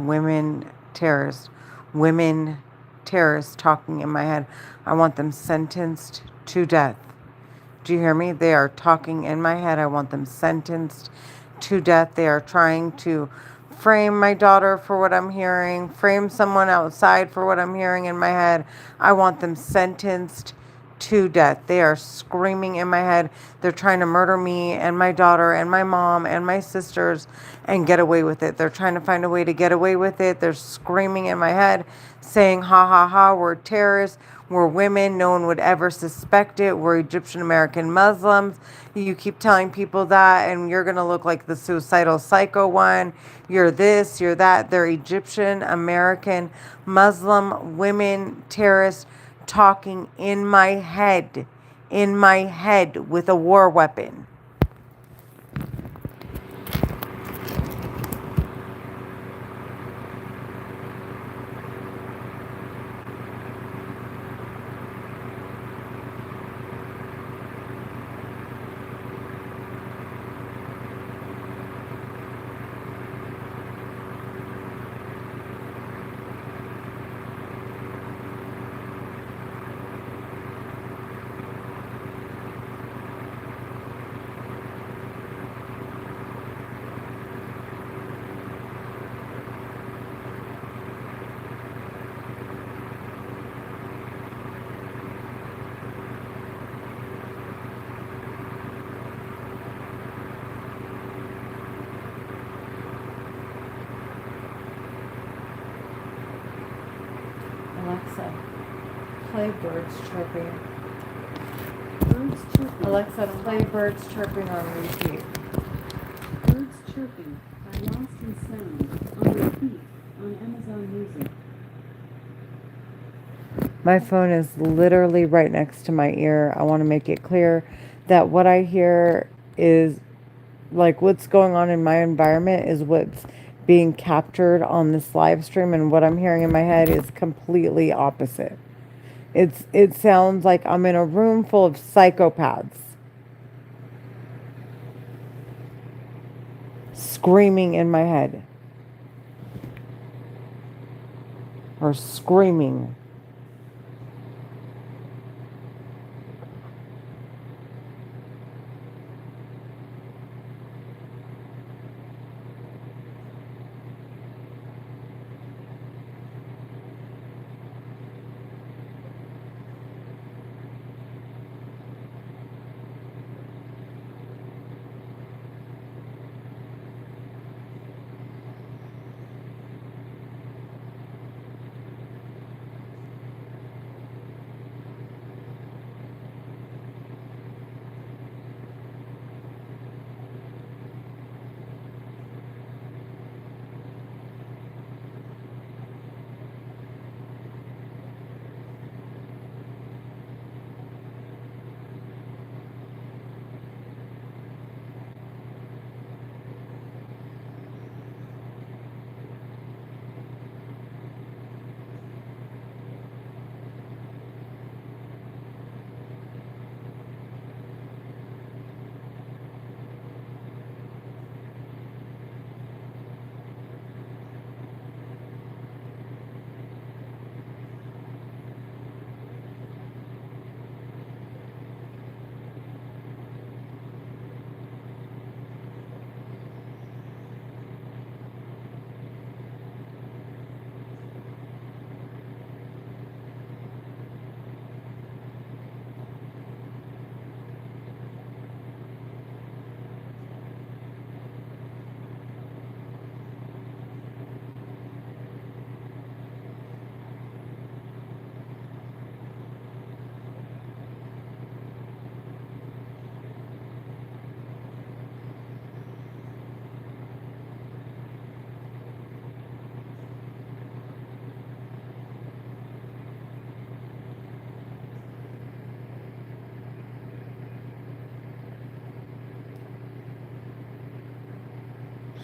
women terrorists, women terrorists talking in my head. I want them sentenced to death. Do you hear me? They are talking in my head. I want them sentenced to death. They are trying to frame my daughter for what I'm hearing, frame someone outside for what I'm hearing in my head. I want them sentenced to death. They are screaming in my head. They're trying to murder me and my daughter and my mom and my sisters and get away with it. They're trying to find a way to get away with it. They're screaming in my head, saying, ha ha ha, we're terrorists. We're women. No one would ever suspect it. We're Egyptian American Muslims. You keep telling people that, and you're going to look like the suicidal psycho one. You're this, you're that. They're Egyptian American Muslim women terrorists talking in my head with a war weapon. Alexa, play birds chirping. Birds chirping. Alexa, play birds chirping on repeat. Birds chirping by Lost in Sound on repeat on Amazon Music. My phone is literally right next to my ear. I want to make it clear that what I hear is like what's going on in my environment is what's being captured on this live stream, and what I'm hearing in my head is completely opposite. It sounds like I'm in a room full of psychopaths screaming in my head or screaming.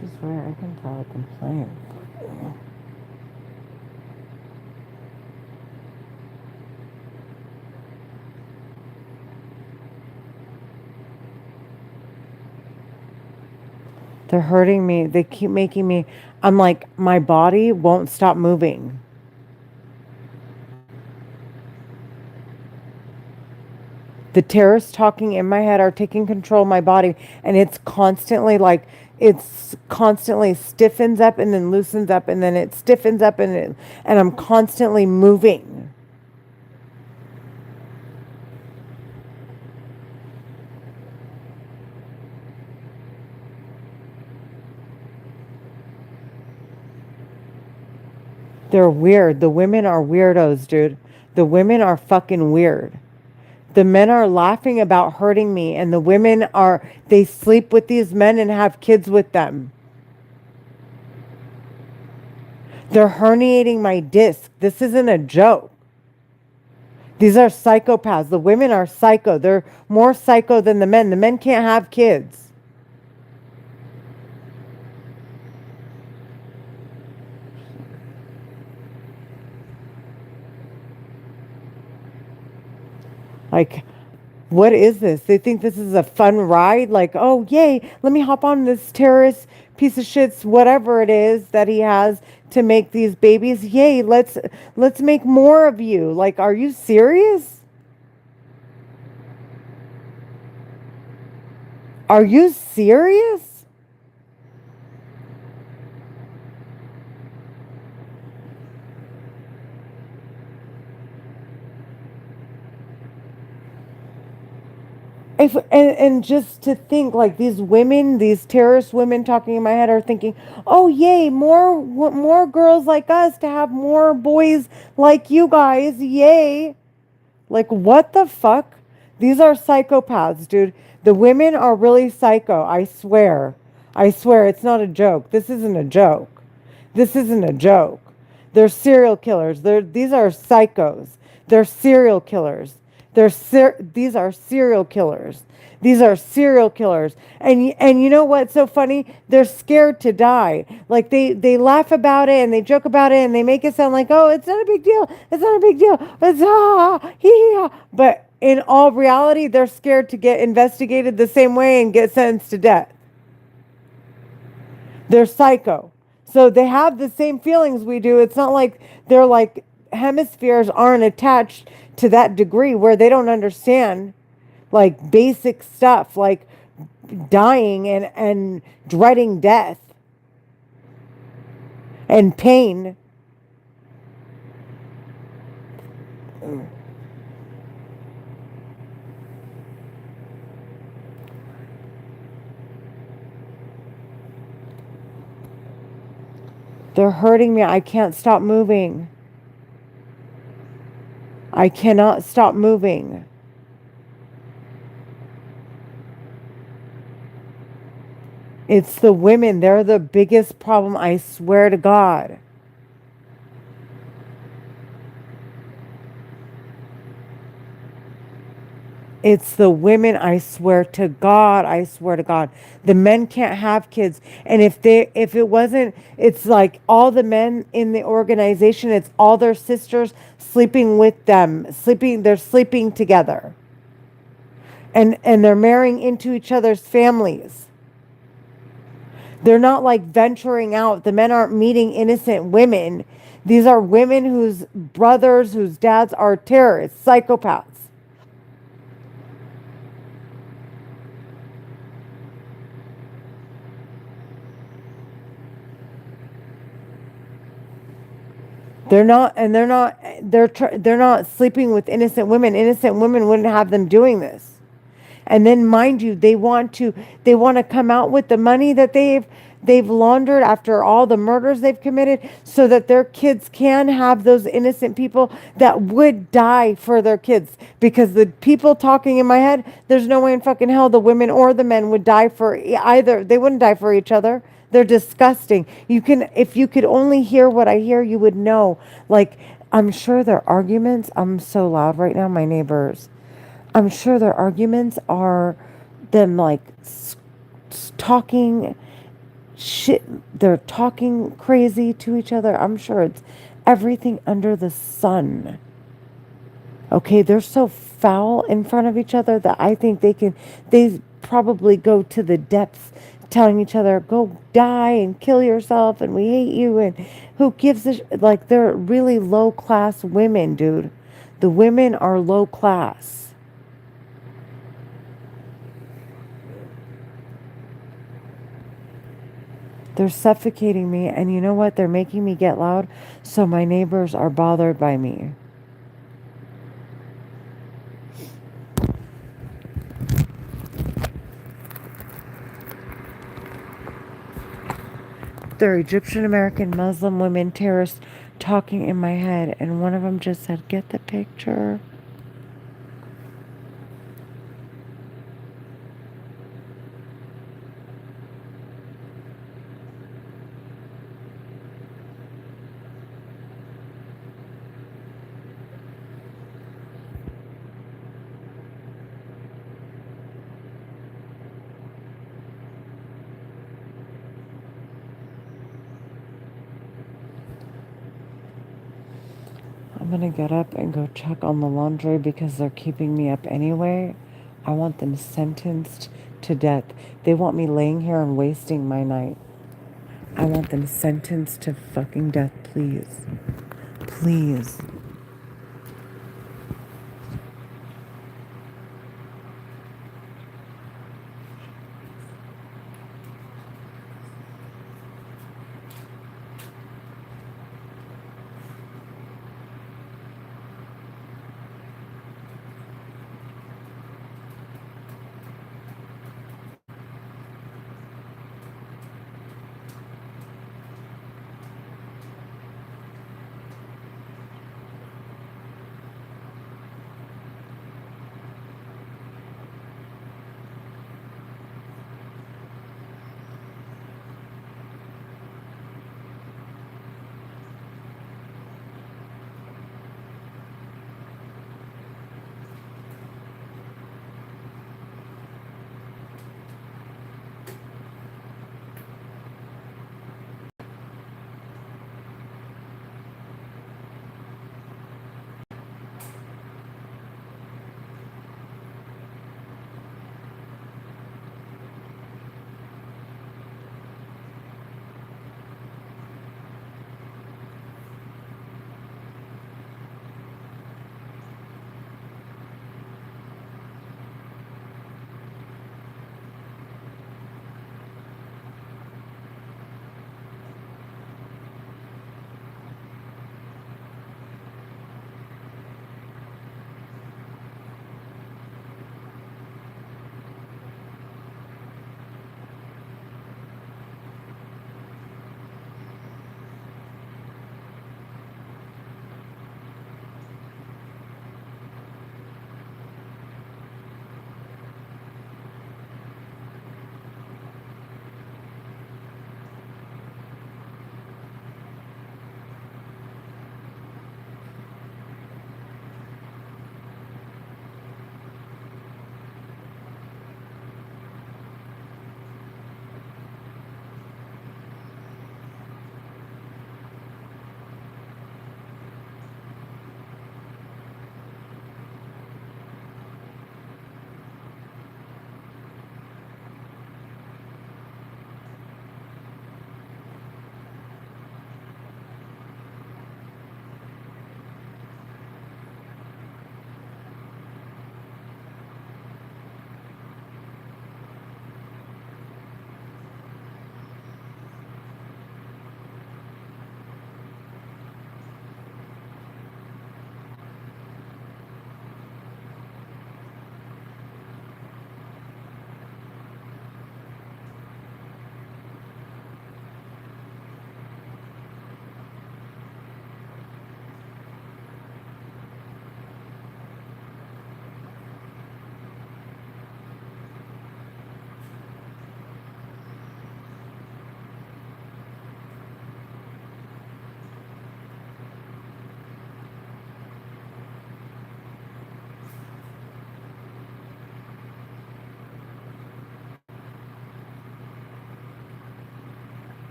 She's right. I can tell I can play it. They're hurting me. They keep making me, I'm like, my body won't stop moving. The terrorists talking in my head are taking control of my body, and it's constantly like, it's constantly stiffens up and then loosens up and then it stiffens up and I'm constantly moving. They're weird. The women are weirdos, dude. The women are fucking weird. The men are laughing about hurting me, and the women are, they sleep with these men and have kids with them. They're herniating my disc. This isn't a joke. These are psychopaths. The women are psycho. They're more psycho than the men. The men can't have kids. Like, what is this? They think this is a fun ride? Like, oh, yay, let me hop on this terrorist piece of shit's whatever it is that he has to make these babies. Yay, let's make more of you. Like, are you serious? Are you serious? And just to think, like, these women, these terrorist women talking in my head are thinking, oh yay, more girls like us to have more boys like you guys, yay. Like, what the fuck? These are psychopaths, dude. The women are really psycho. I swear it's not a joke. This isn't a joke. This isn't a joke. They're serial killers. These are psychos. They're serial killers. These are serial killers. These are serial killers. And you know what's so funny? They're scared to die. Like, they laugh about it and they joke about it and they make it sound like, oh, it's not a big deal. It's not a big deal. It's but in all reality, they're scared to get investigated the same way and get sentenced to death. They're psycho. So they have the same feelings we do. It's not like they're like, hemispheres aren't attached to that degree where they don't understand like basic stuff like dying and dreading death and pain. They're hurting me. I can't stop moving. I cannot stop moving. It's the women. They're the biggest problem. I swear to God. It's the women, I swear to God, I swear to God. The men can't have kids. And if it wasn't, it's like all the men in the organization, it's all their sisters sleeping with them, they're sleeping together. And they're marrying into each other's families. They're not like venturing out. The men aren't meeting innocent women. These are women whose brothers, whose dads are terrorists, psychopaths. They're not sleeping with innocent women. Innocent women wouldn't have them doing this. And then, mind you, they want to come out with the money that they've laundered after all the murders they've committed, so that their kids can have those innocent people that would die for their kids. Because the people talking in my head, there's no way in fucking hell the women or the men would die for either. They wouldn't die for each other. They're disgusting. If you could only hear what I hear, you would know. Like, I'm sure their arguments, I'm so loud right now, my neighbors. I'm sure their arguments are them like talking shit. They're talking crazy to each other. I'm sure it's everything under the sun. Okay, they're so foul in front of each other that I think they probably go to the depths telling each other, go die and kill yourself and we hate you and who gives a like they're really low class women, dude. The women are low class. They're suffocating me, and you know what? They're making me get loud, so my neighbors are bothered by me. They're Egyptian American Muslim women terrorists talking in my head, and one of them just said, get the picture. I'm gonna get up and go check on the laundry because they're keeping me up anyway. I want them sentenced to death. They want me laying here and wasting my night. I want them sentenced to fucking death, please. Please.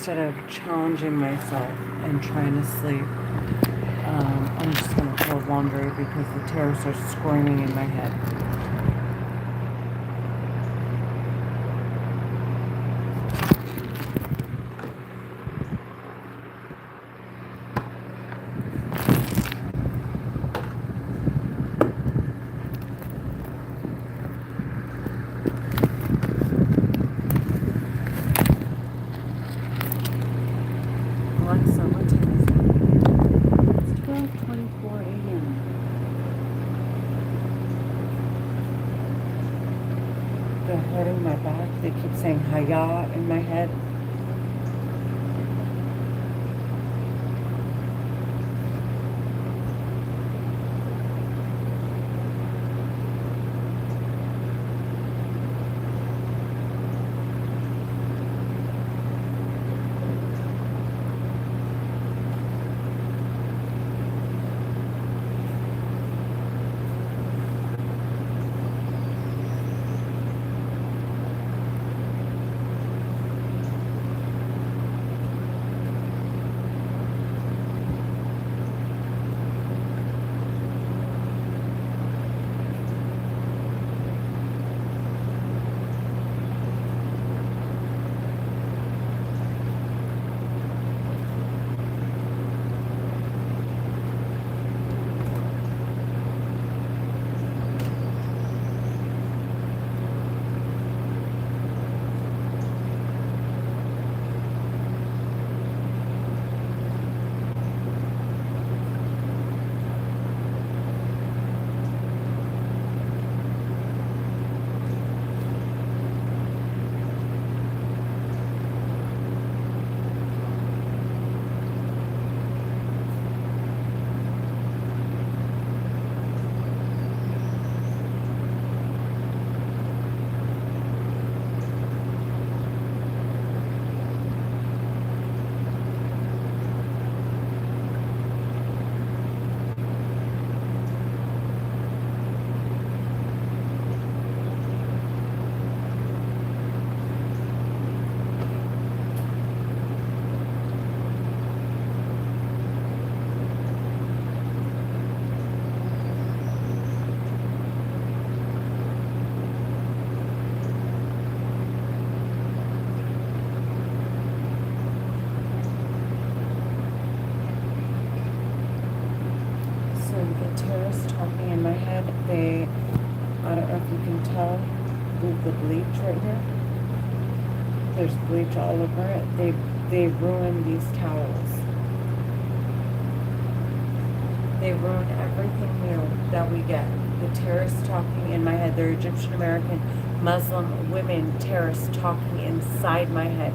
instead of challenging myself and trying to sleep, I'm just going to fold laundry because the terrorists are screaming in my head. Alexa, what time is it? It's 12:24 a.m. They're hurting my back. They keep saying "Hayah" in my head. The terrorists talking in my head, I don't know if you can tell, the bleach right here. There's bleach all over it. They ruin these towels. They ruin everything new that we get. The terrorists talking in my head. They're Egyptian American Muslim women terrorists talking inside my head.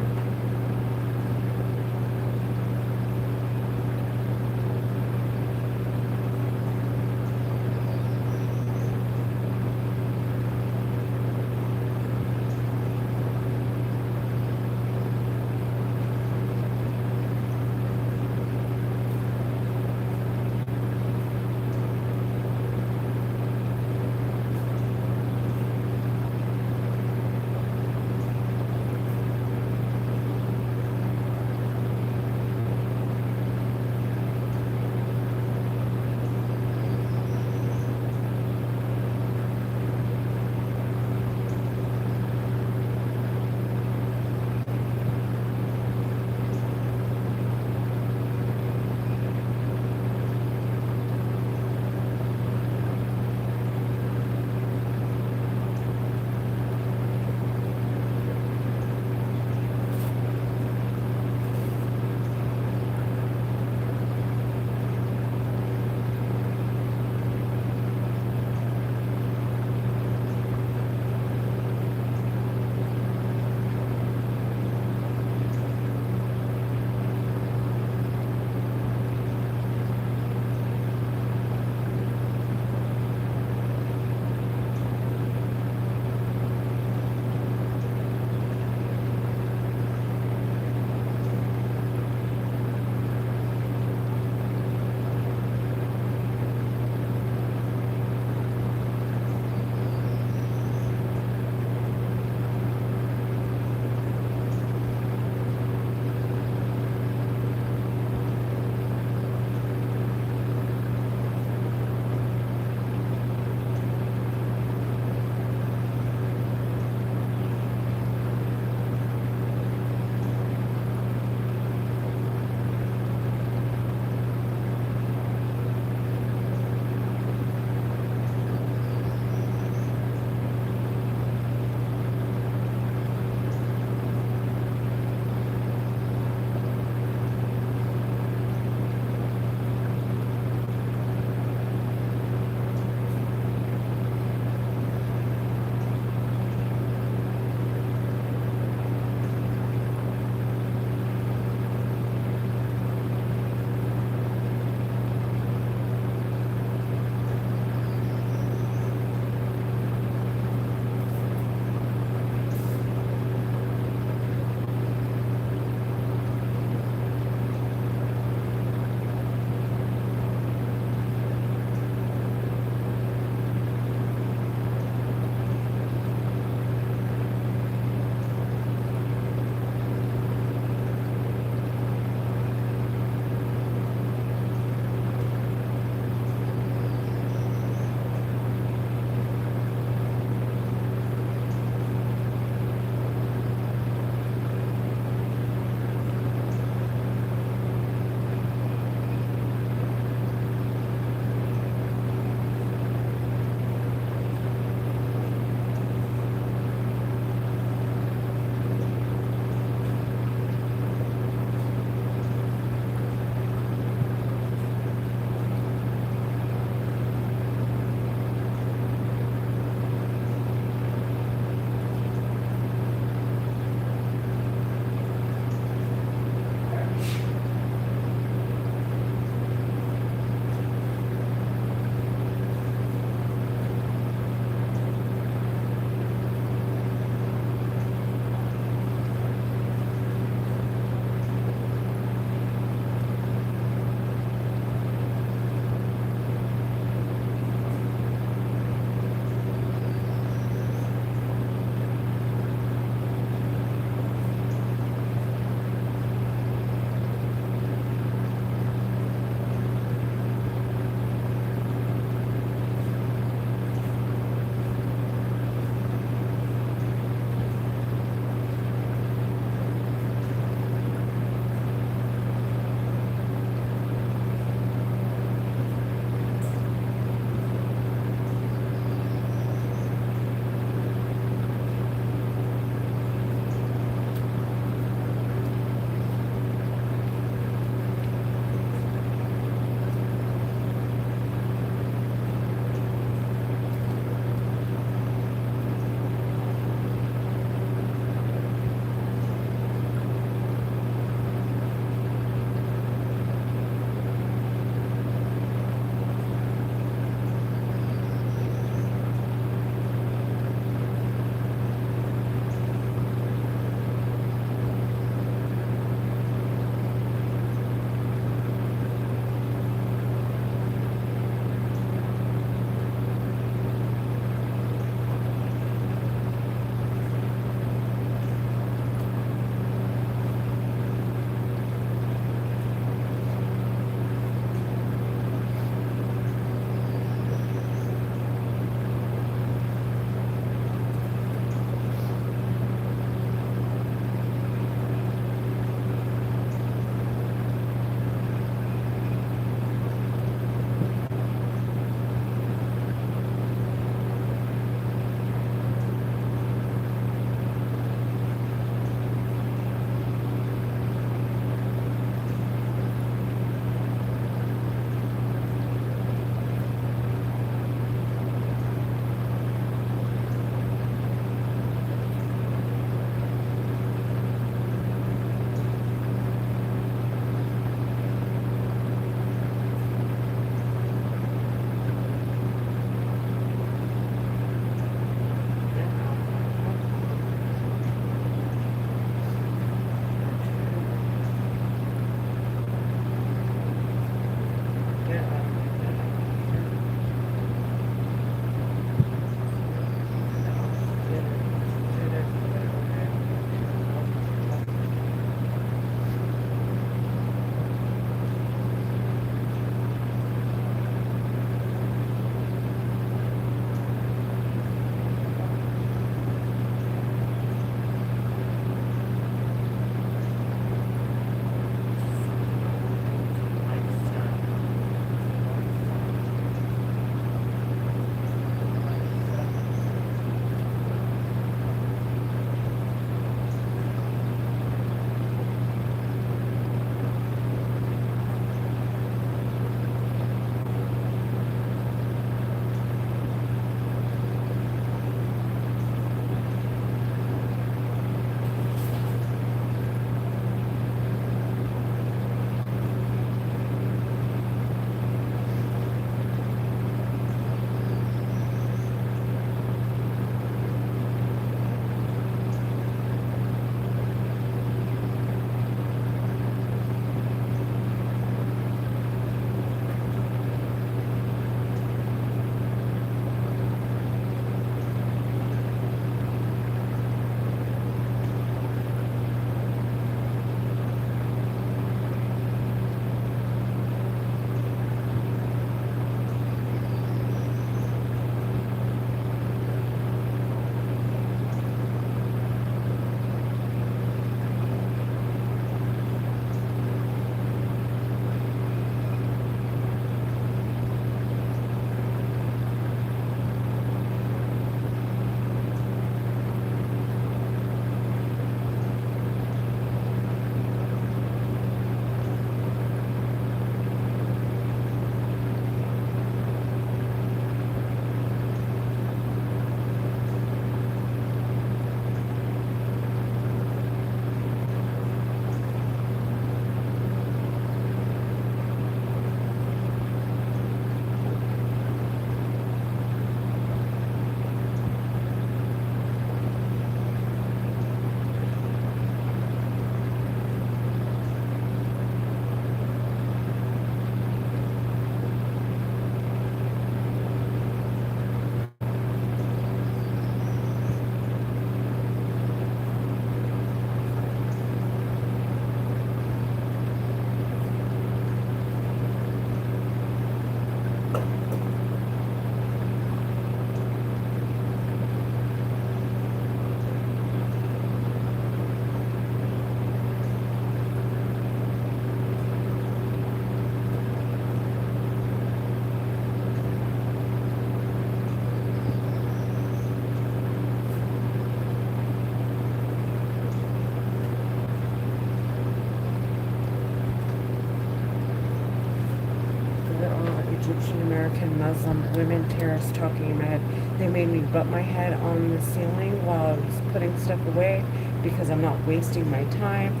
American Muslim women terrorists talking in my head. They made me butt my head on the ceiling while I was putting stuff away because I'm not wasting my time.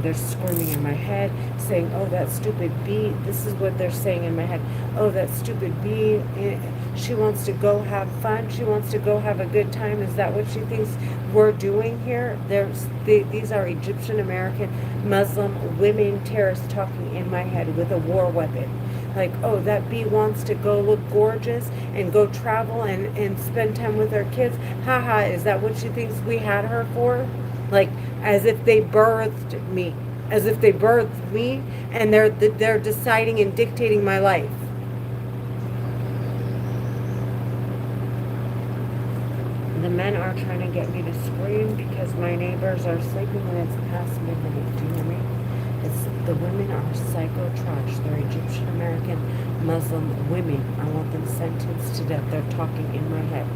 They're screaming in my head, saying, "Oh, that stupid bee." This is what they're saying in my head. "Oh, that stupid bee. She wants to go have fun. She wants to go have a good time. Is that what she thinks we're doing here?" These are Egyptian American Muslim women terrorists talking in my head with a war weapon. Like, "Oh, that bee wants to go look gorgeous and go travel and spend time with her kids. Haha, is that what she thinks we had her for?" Like, as if they birthed me. As if they birthed me and they're deciding and dictating my life. The men are trying to get me to scream because my neighbors are sleeping and it's past midnight. Do you hear me? The women are psycho trash. They're Egyptian American Muslim women. I want them sentenced to death. They're talking in my head.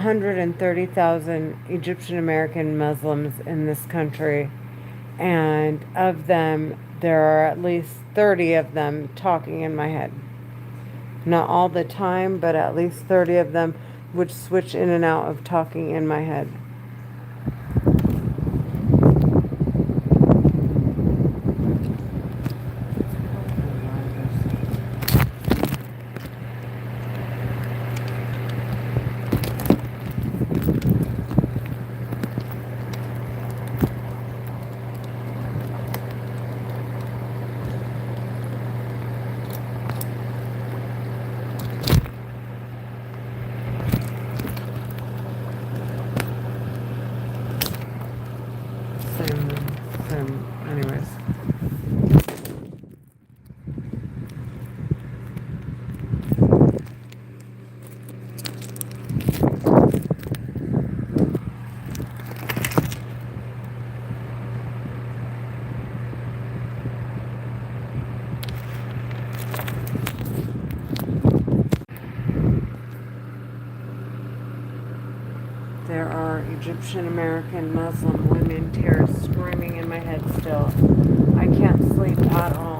130,000 Egyptian American Muslims in this country, and of them, there are at least 30 of them talking in my head. Not all the time, but at least 30 of them would switch in and out of talking in my head. Anyways. There are Egyptian American Muslim women terrorists screaming in my head still. I can't sleep at all.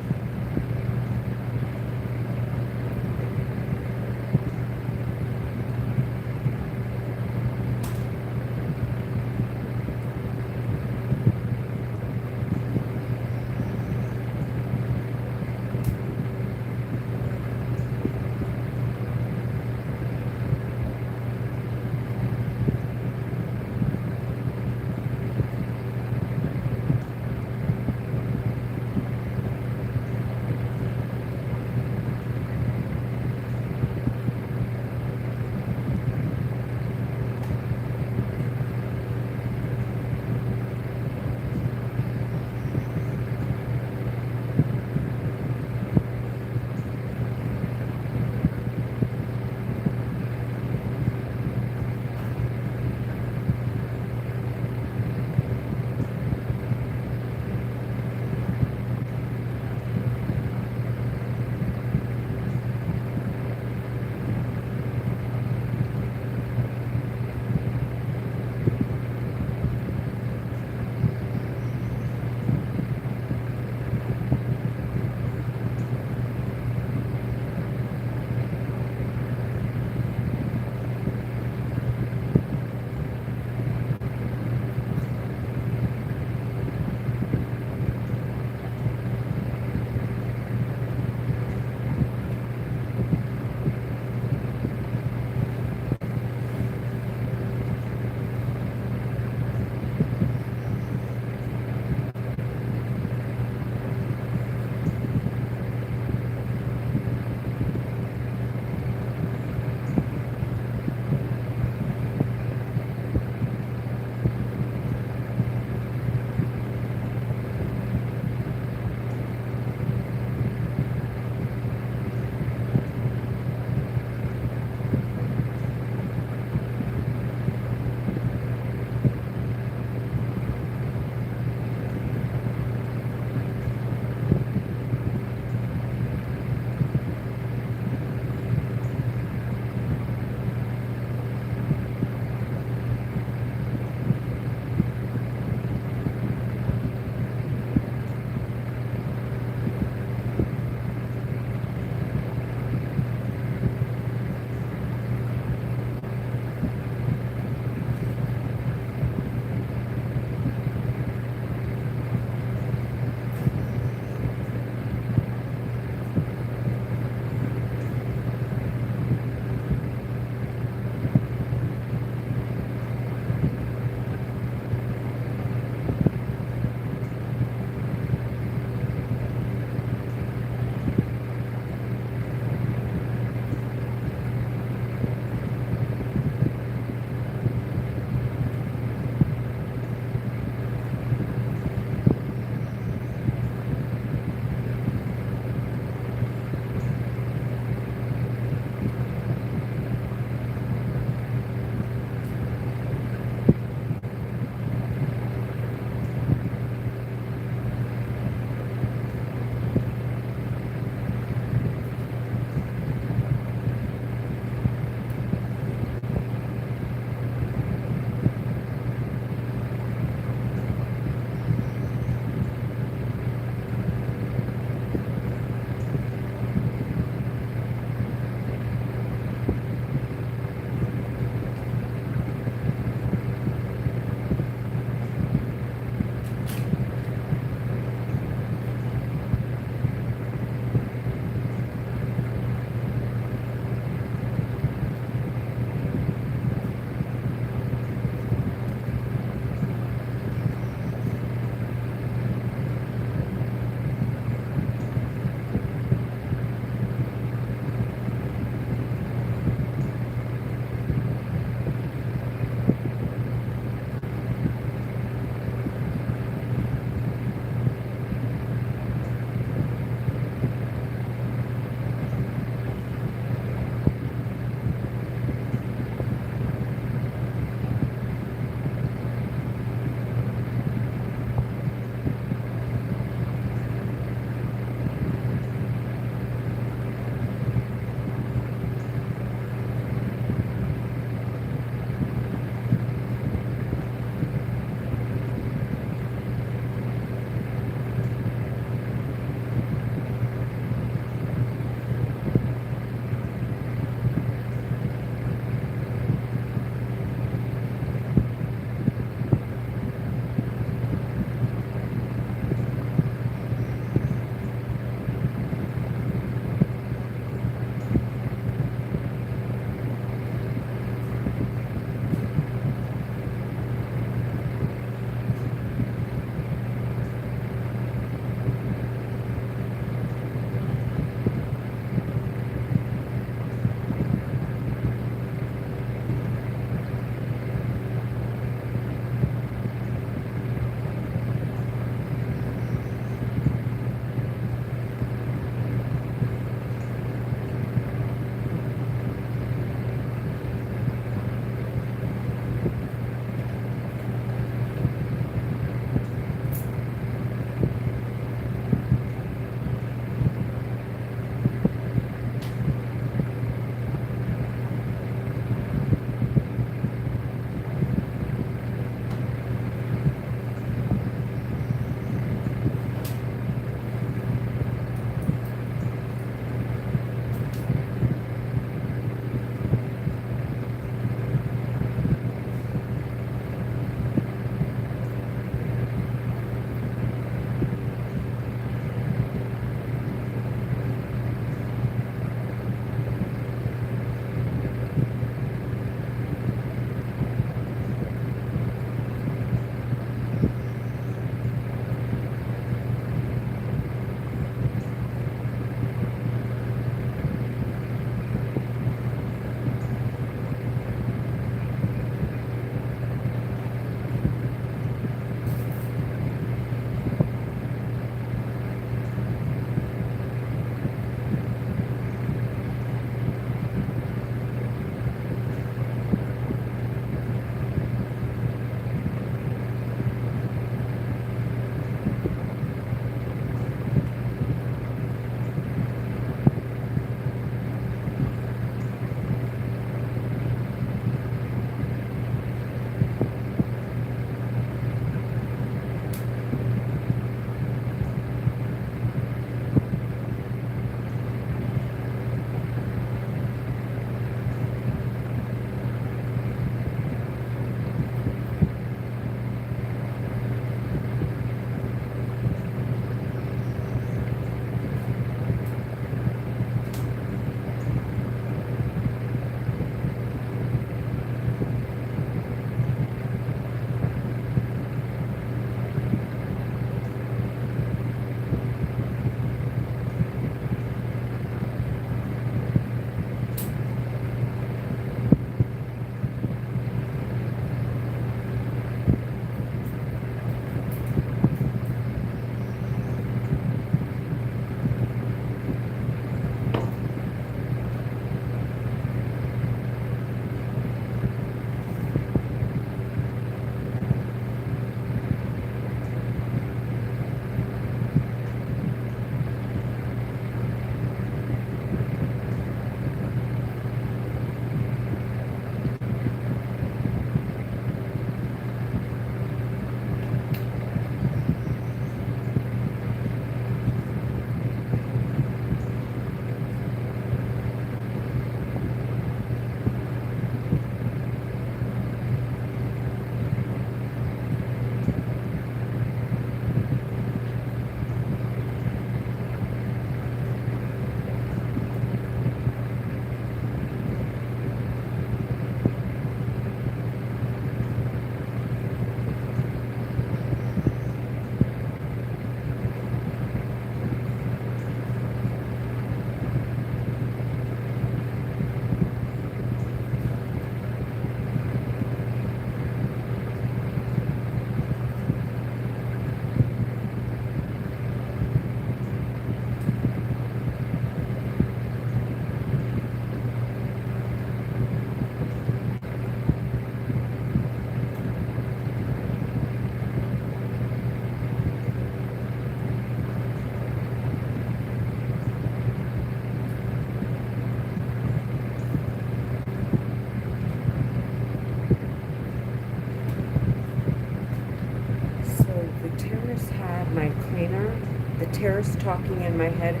my cleaner, the terrorist talking in my head,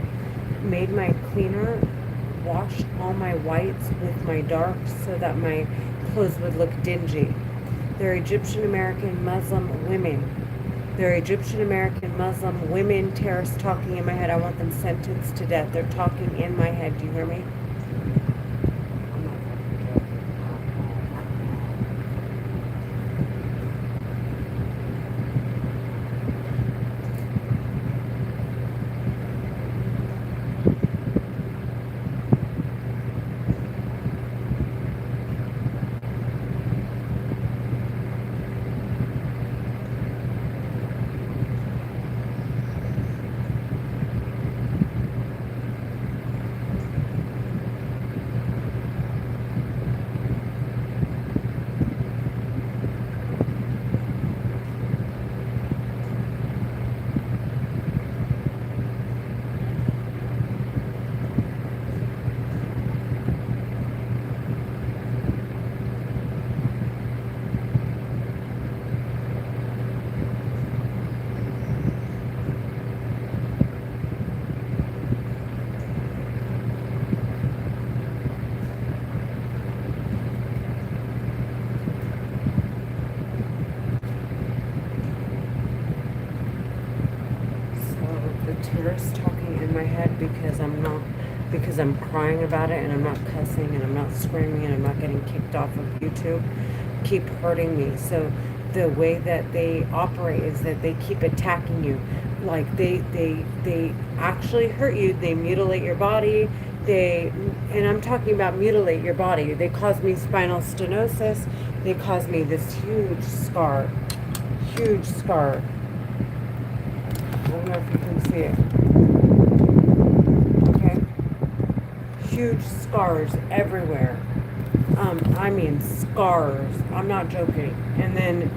made my cleaner wash all my whites with my darks so that my clothes would look dingy. They're Egyptian American Muslim women. They're Egyptian American Muslim women terrorists talking in my head. I want them sentenced to death. They're talking in my head. Do you hear me? Terrorists talking in my head because I'm crying about it and I'm not cussing and I'm not screaming and I'm not getting kicked off of YouTube keep hurting me. So the way that they operate is that they keep attacking you. Like they actually hurt you. They mutilate your body. And I'm talking about mutilate your body. They cause me spinal stenosis. They cause me this huge scar. Huge scar. I don't know if you can see it. Okay. Huge scars everywhere. I mean scars. I'm not joking. And then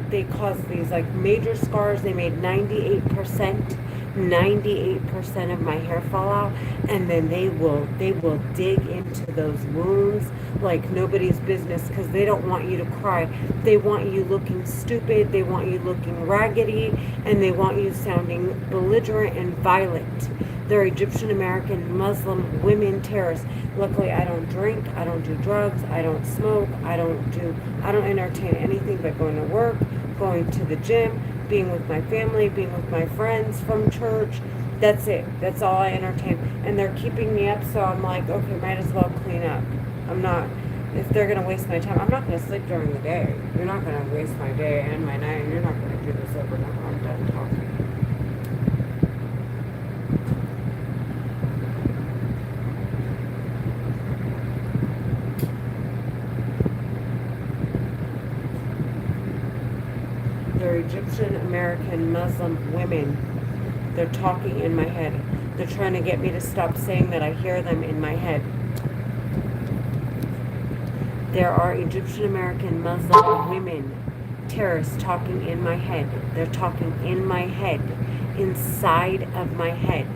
they caused these like major scars. They made 98% of my hair fall out, and then they will dig into those wounds like nobody's business because they don't want you to cry. They want you looking stupid, they want you looking raggedy, and they want you sounding belligerent and violent. They're Egyptian American Muslim women terrorists. Luckily I don't drink, I don't do drugs, I don't smoke, I don't entertain anything but going to work, going to the gym, being with my family, being with my friends from church. That's it. That's all I entertain. And they're keeping me up, so I'm like, okay, might as well clean up. I'm not, if they're going to waste my time, I'm not going to sleep during the day. You're not going to waste my day and my night, and you're not going to do this overnight. I'm done talking. They're Egyptian American Muslim women. They're talking in my head. They're trying to get me to stop saying that I hear them in my head. There are Egyptian American Muslim women terrorists talking in my head. They're talking in my head, inside of my head.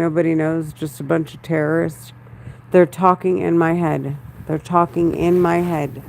nobody knows, just a bunch of terrorists. They're talking in my head. They're talking in my head.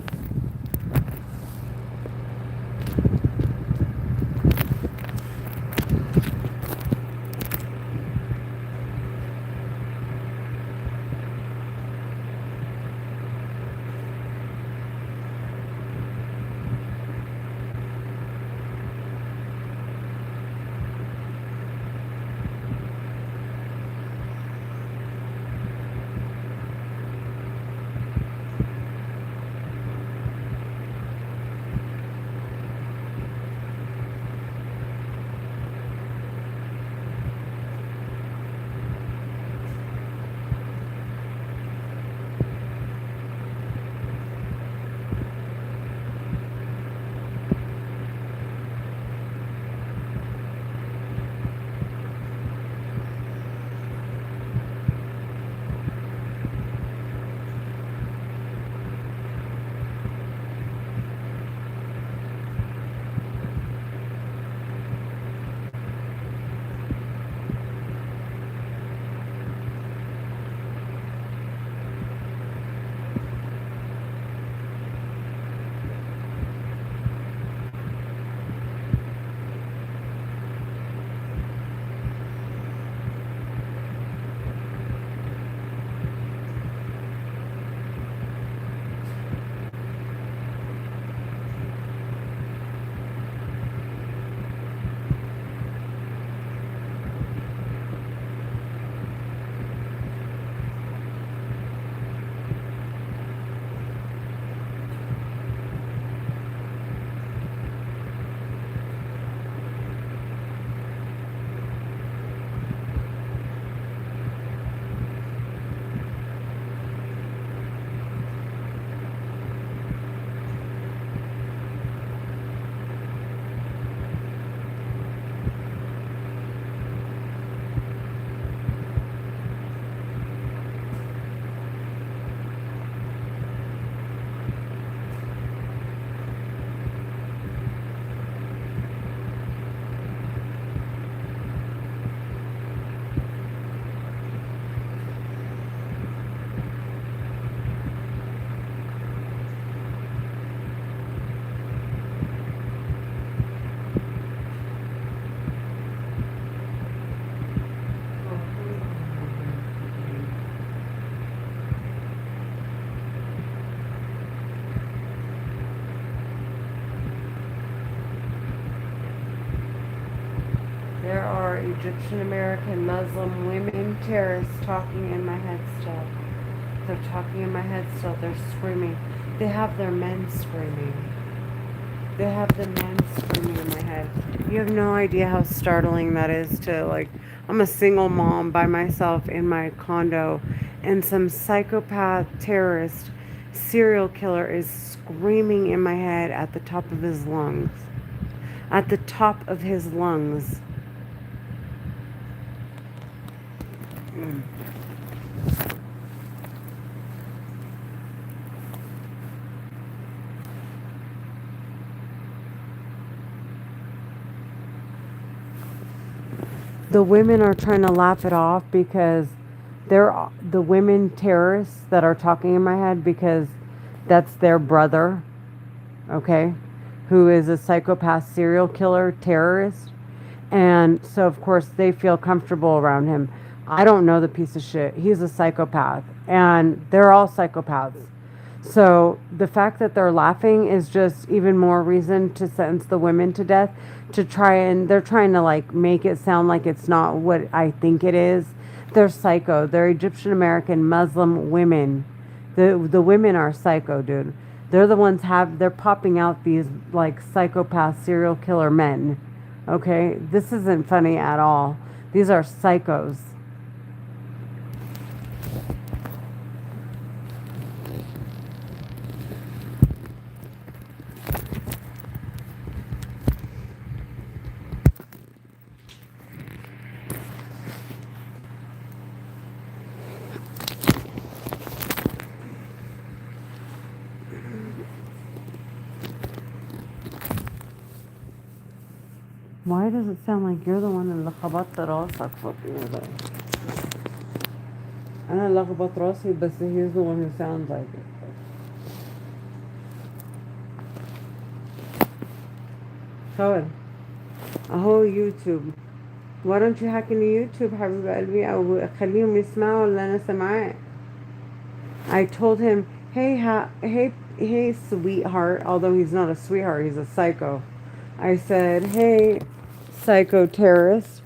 There are Egyptian American Muslim women terrorists talking in my head still. They're talking in my head still. They're screaming. They have their men screaming. They have the men screaming in my head. You have no idea how startling that is to, like, I'm a single mom by myself in my condo, and some psychopath terrorist serial killer is screaming in my head at the top of his lungs. At the top of his lungs. The women are trying to laugh it off because they're the women terrorists that are talking in my head because that's their brother, okay, who is a psychopath serial killer terrorist. And so, of course, they feel comfortable around him. I don't know the piece of shit. He's a psychopath, and they're all psychopaths. So the fact that they're laughing is just even more reason to sentence the women to death, to try, and they're trying to like make it sound like it's not what I think it is. They're psycho. They're Egyptian American Muslim women. The women are psycho, dude. They're the ones they're popping out these like psychopath serial killer men. Okay? This isn't funny at all. These are psychos. Why does it sound like you're the one in the khabat that also fucking أنا لخبط راسي بس he's the one who sounds like it. خالد أهو يوتيوب. Why don't you hack into YouTube حبيب قلبي أو خليهم يسمعوا اللي أنا سمعاه. I told him, hey, sweetheart, although he's not a sweetheart, he's a psycho. I said, hey, psycho terrorist,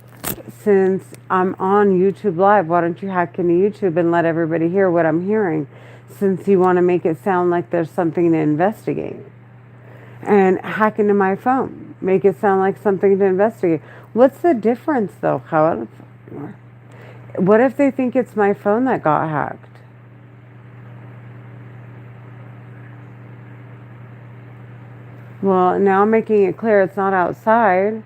since I'm on YouTube Live, why don't you hack into YouTube and let everybody hear what I'm hearing, since you want to make it sound like there's something to investigate. And hack into my phone, make it sound like something to investigate. What's the difference, though, Khaled? What if they think it's my phone that got hacked? Well, now I'm making it clear it's not outside.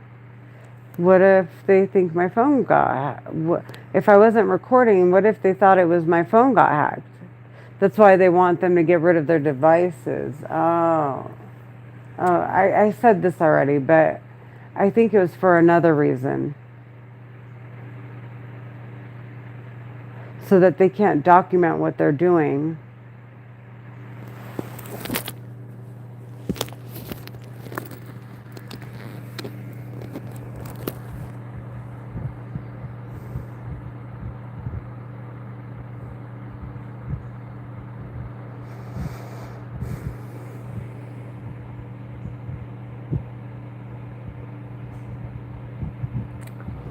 What if they think my phone got hacked? If I wasn't recording, what if they thought it was my phone got hacked? That's why they want them to get rid of their devices. Oh, I said this already, but I think it was for another reason. So that they can't document what they're doing.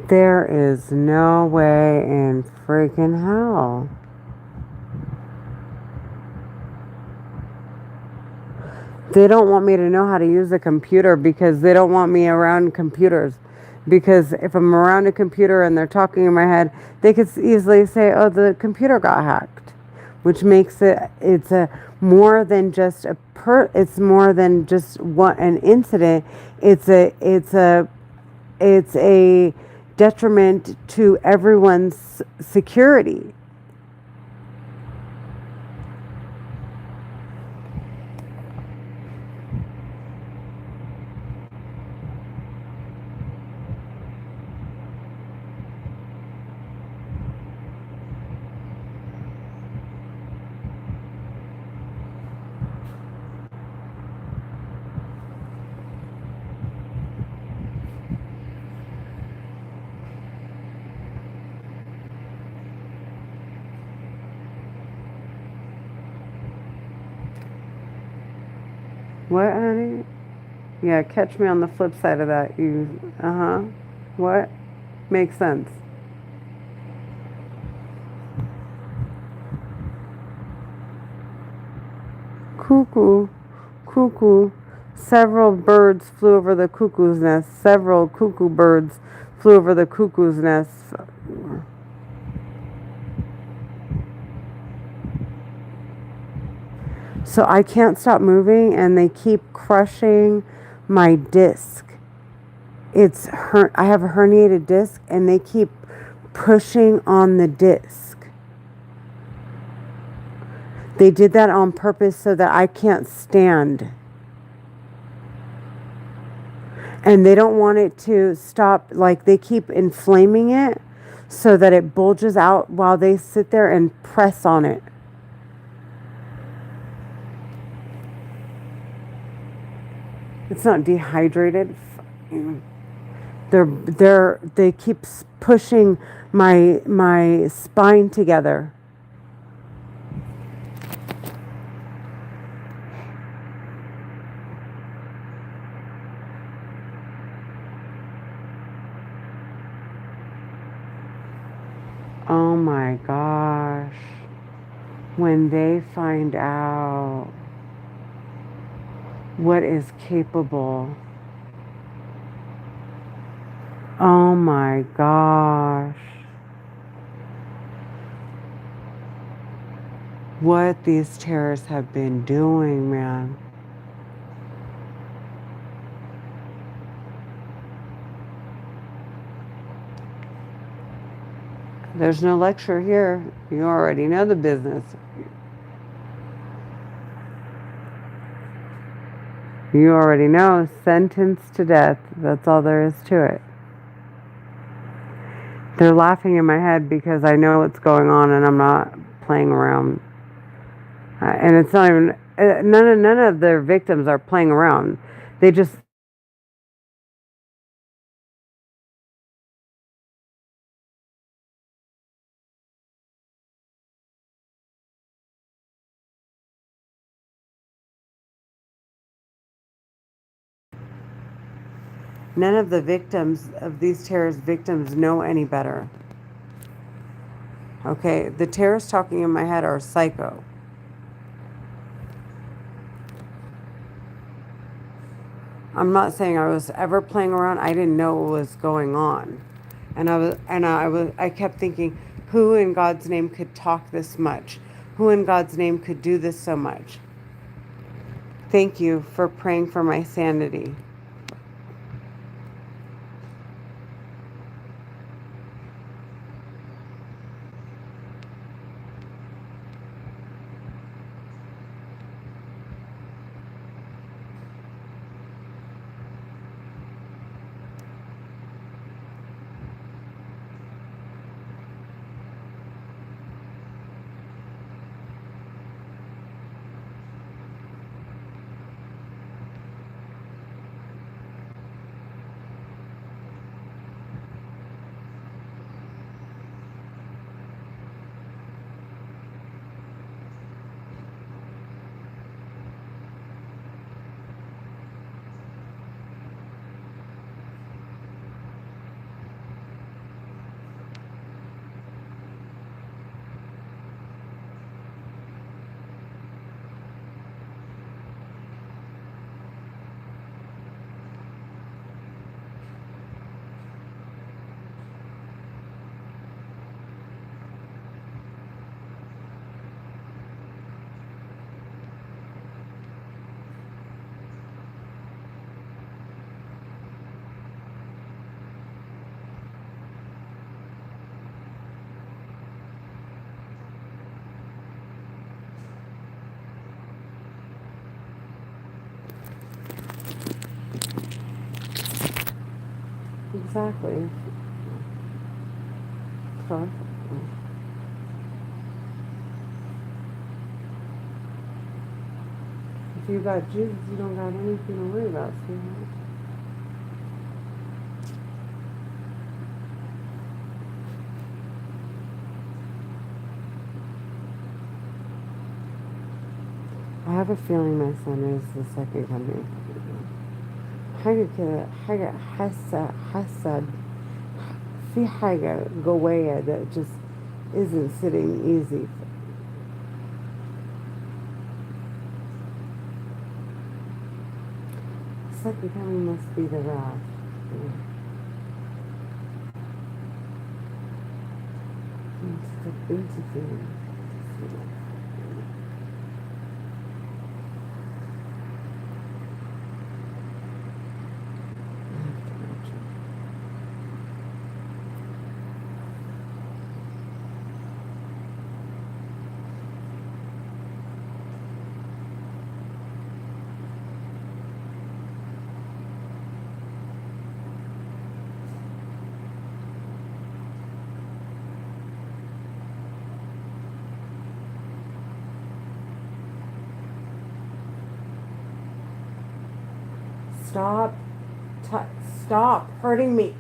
There is no way in freaking hell. They don't want me to know how to use a computer because they don't want me around computers. Because if I'm around a computer and they're talking in my head, they could easily say, oh, the computer got hacked. Which makes it's a more than just it's more than just an incident. It's a detriment to everyone's security. What, honey? Yeah, catch me on the flip side of that. What? Makes sense. Cuckoo, cuckoo. Several birds flew over the cuckoo's nest. Several cuckoo birds flew over the cuckoo's nest. So I can't stop moving and they keep crushing my disc. I have a herniated disc and they keep pushing on the disc. They did that on purpose so that I can't stand. And they don't want it to stop, like they keep inflaming it so that it bulges out while they sit there and press on it. It's not dehydrated. They keep pushing my spine together. Oh my gosh. When they find out what is capable. Oh my gosh. What these terrorists have been doing, man. There's no lecture here. You already know the business. You already know, sentenced to death. That's all there is to it. They're laughing in my head because I know what's going on and I'm not playing around. And it's not even none of their victims are playing around. They just none of the victims of these terrorist victims know any better. Okay, the terrorists talking in my head are psycho. I'm not saying I was ever playing around. I didn't know what was going on. I kept thinking, who in God's name could talk this much? Who in God's name could do this so much? Thank you for praying for my sanity. Exactly. So, if you got Jesus, you don't got anything to worry about, sweetheart. I have a feeling my son is the second coming. حاجة كده حاجة حاسة في حاجة جوايا that just isn't sitting easy. Second coming must be the wrath. Step into feeling. Stop. Stop hurting me.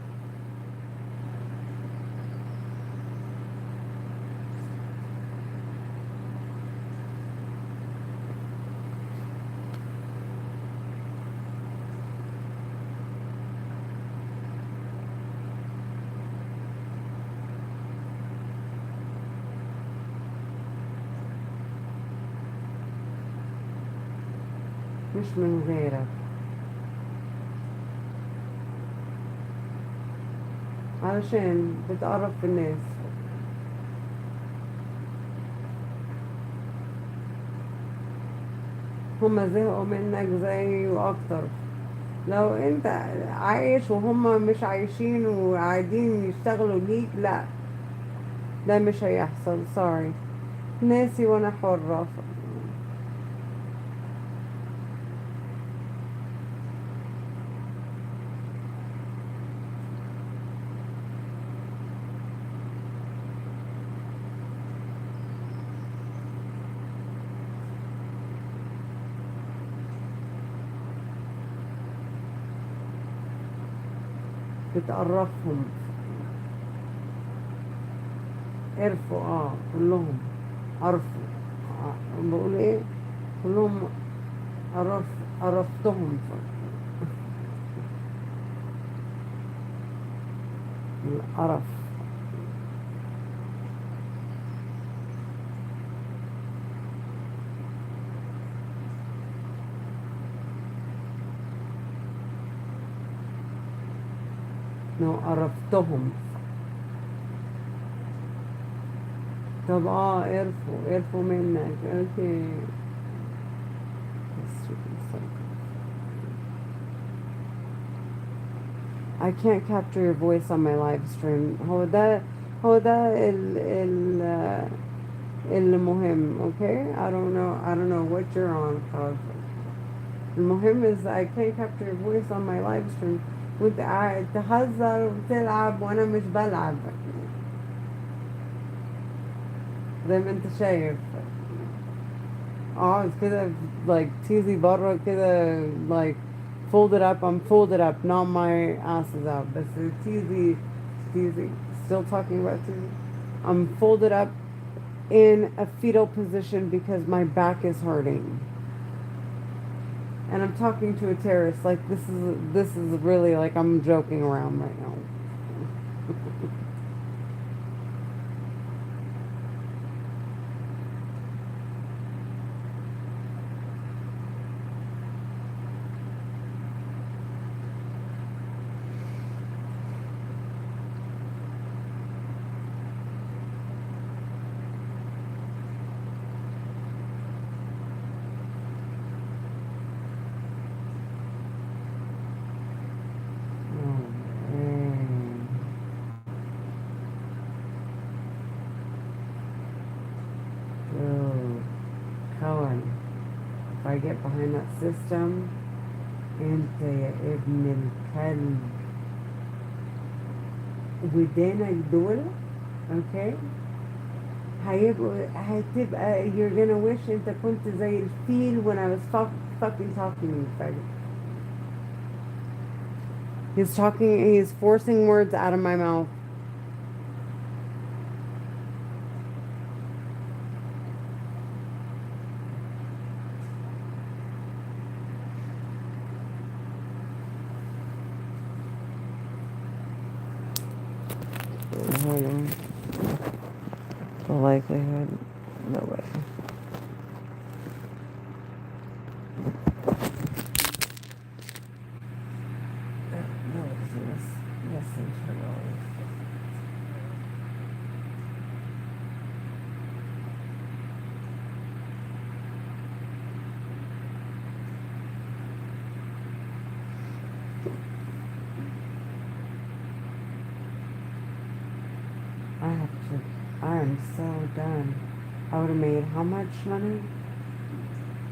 مش من غيرك. علشان بتقرب في الناس. هما زهقوا منك زي واكتر. لو انت عايش وهم مش عايشين وقاعدين يشتغلوا ليك، لا، ده مش هيحصل. sorry. ناسي وانا حرة. بتقرفهم. قرفوا كلهم قرفوا. بقول ايه؟ كلهم قرفتهم. القرف. نو قرفتهم. طب قرفوا منك. اوكي. I can't capture your voice on my live stream. هو ده المهم. Okay? I don't know what you're on. المهم is I can't capture your voice on my live stream. وانت قاعد تهزر وتلعب وانا مش بلعب زي ما انت شايف. اقعد كده like تيزي برا كده like folded up. I'm folded up, not my ass is out. بس teasy, still talking about teasy. I'm folded up in a fetal position because my back is hurting. And I'm talking to a terrorist. Like this is really like I'm joking around right now. Cohen, if I get behind that system, انت يا ابن الكلب ودانك دول, okay, هتبقى you're gonna wish انت كنت زي الفيل when I was fucking talking to you, faggot. He's forcing words out of my mouth. The likelihood, no way. No, yes, I am so done. I would have made how much money?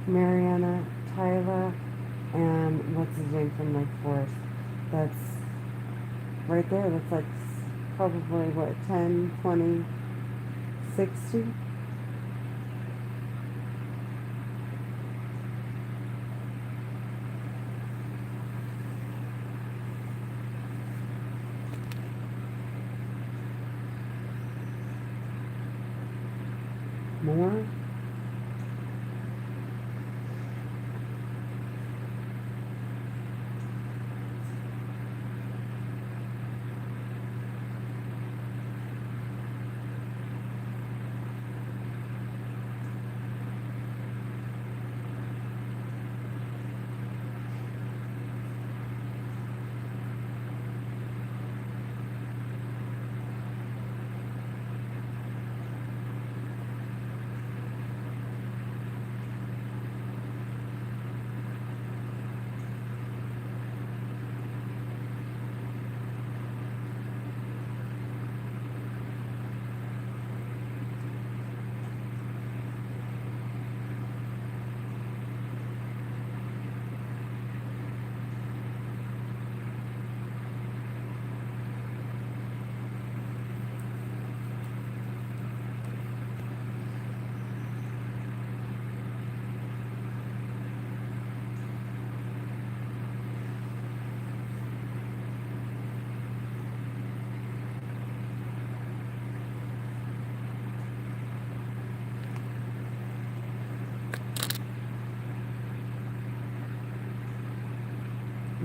Mariana, Tyler, and what's his name from Lake Forest? That's right there. That's like probably what, 10, 20, 60? More?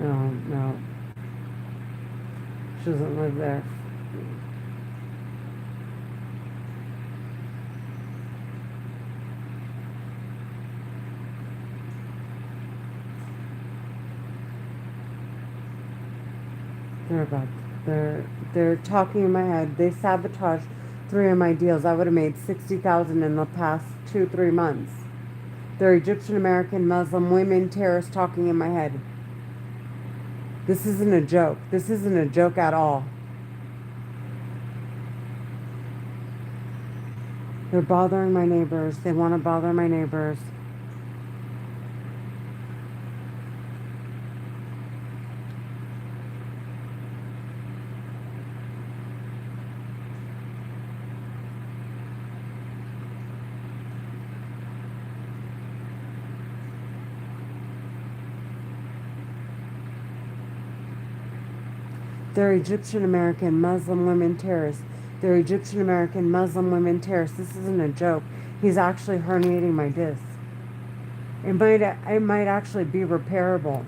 No. She doesn't live there. They're about they're talking in my head. They sabotaged 3 of my deals. I would have made 60,000 in the past 2-3 months. They're Egyptian American Muslim women terrorists talking in my head. This isn't a joke. This isn't a joke at all. They're bothering my neighbors. They want to bother my neighbors. They're Egyptian American Muslim women terrorists. They're Egyptian American Muslim women terrorists. This isn't a joke. He's actually herniating my disc. It might actually be repairable.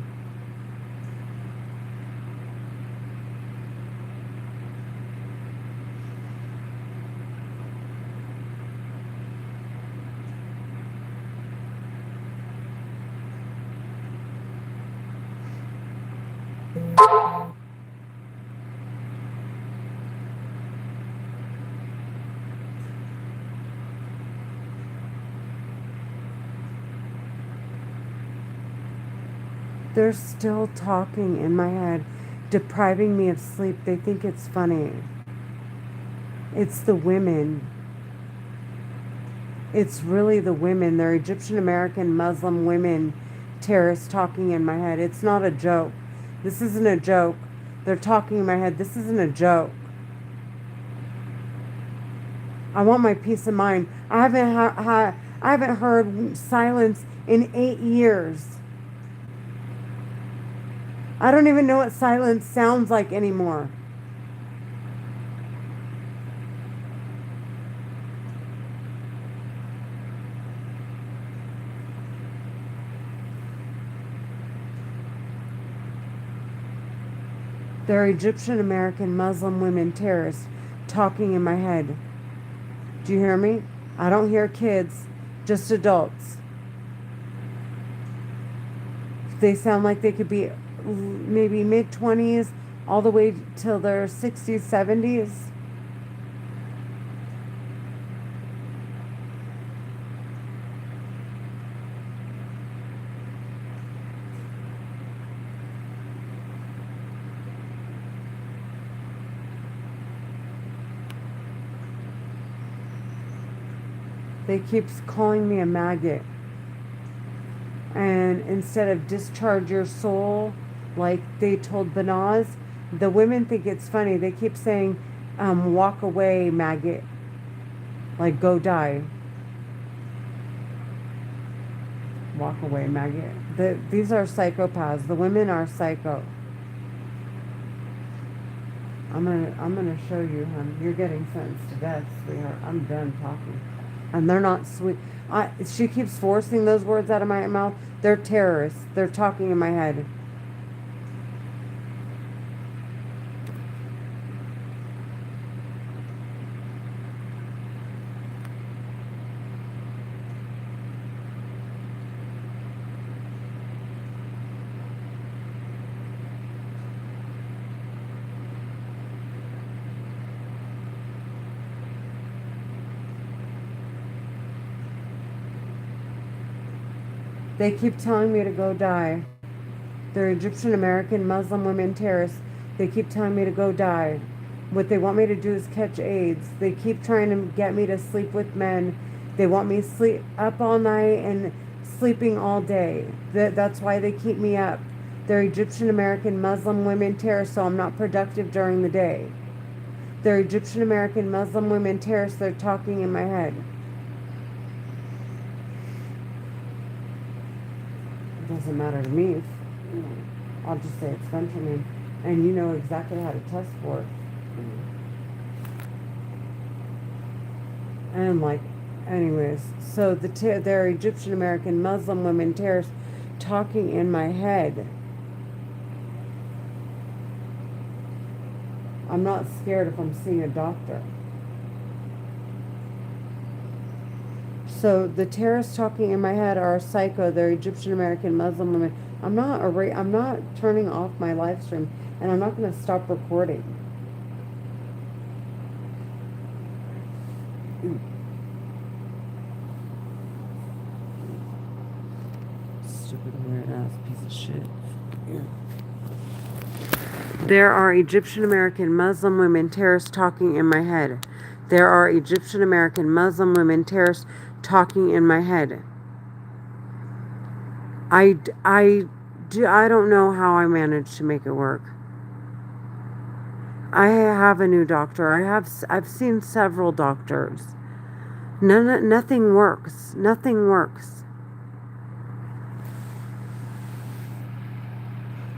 They're still talking in my head, depriving me of sleep. They think it's funny. It's the women. It's really the women. They're Egyptian American Muslim women terrorists talking in my head. It's not a joke. This isn't a joke. They're talking in my head. This isn't a joke. I want my peace of mind. I haven't heard silence in 8 years. I don't even know what silence sounds like anymore. They're Egyptian American Muslim women terrorists talking in my head. Do you hear me? I don't hear kids, just adults. They sound like they could be maybe mid-20s all the way till their 60s, 70s. They keep calling me a maggot. And instead of discharge your soul, like they told Banaz, the women think it's funny. They keep saying, walk away, maggot. Like, go die. Walk away, maggot. These are psychopaths. The women are psycho. I'm gonna show you, hon. You're getting sentenced to death, sweetheart. I'm done talking. And they're not sweet. She keeps forcing those words out of my mouth. They're terrorists. They're talking in my head. They keep telling me to go die. They're Egyptian American Muslim women terrorists. They keep telling me to go die. What they want me to do is catch AIDS. They keep trying to get me to sleep with men. They want me to sleep up all night and sleeping all day. That's why they keep me up. They're Egyptian American Muslim women terrorists, so I'm not productive during the day. They're Egyptian American Muslim women terrorists. They're talking in my head. It doesn't matter to me. I'll just say it's fentanyl, and you know exactly how to test for it. And like, anyways, so they're Egyptian American Muslim women terrorists talking in my head. I'm not scared if I'm seeing a doctor. So the terrorists talking in my head are psycho. They're Egyptian American Muslim women. I'm not turning off my live stream, and I'm not going to stop recording. Stupid weird ass piece of shit. There are Egyptian American Muslim women terrorists talking in my head. There are Egyptian American Muslim women terrorists talking in my head. I don't know how I managed to make it work. I have a new doctor. I've seen several doctors. Nothing works. Nothing works.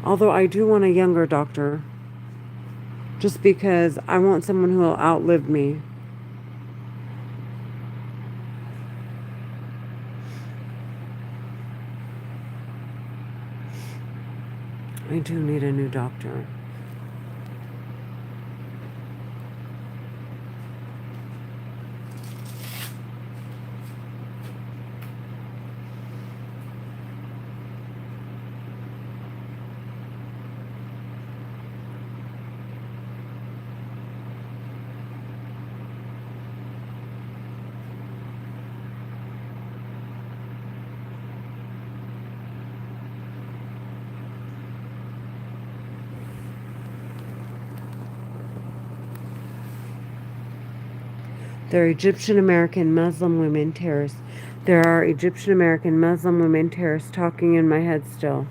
Although I do want a younger doctor. Just because I want someone who will outlive me. I do need a new doctor. There are Egyptian American Muslim women terrorists. There are Egyptian American Muslim women terrorists talking in my head still.